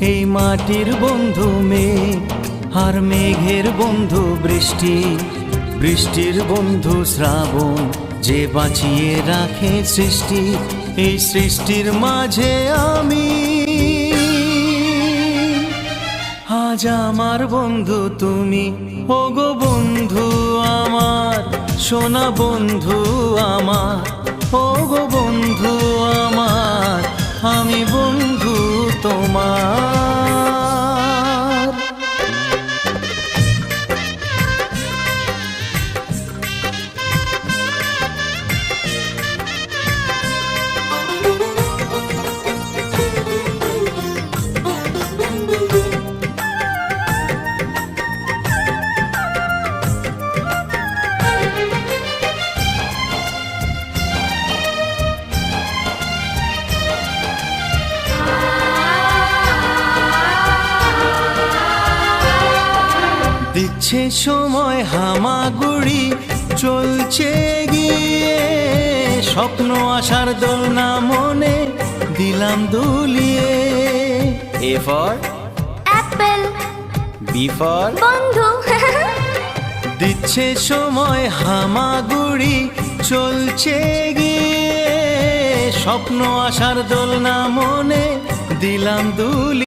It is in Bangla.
এই মাটির বন্ধু মেঘ, আর মেঘের বন্ধু বৃষ্টি, বৃষ্টির বন্ধু শ্রাবণ, যে বাঁচিয়ে রাখে সৃষ্টি। এই সৃষ্টির মাঝে আমি, আজ আমার বন্ধু তুমি। ওগো বন্ধু আমার, সোনা বন্ধু আমার, ওগো বন্ধু আমার, আমি বন্ধু তোমার। দিচ্ছে সময় হামাগুড়ি, চলছে গিয়ে স্বপ্ন আশার দোলনা মনে দিলাম দুলিয়ে। A for apple, B for বন্ধু। দিচ্ছে সময় হামাগুড়ি, চলছে গিয়ে স্বপ্ন আশার দোলনা মনে দিলাম দুলিয়ে।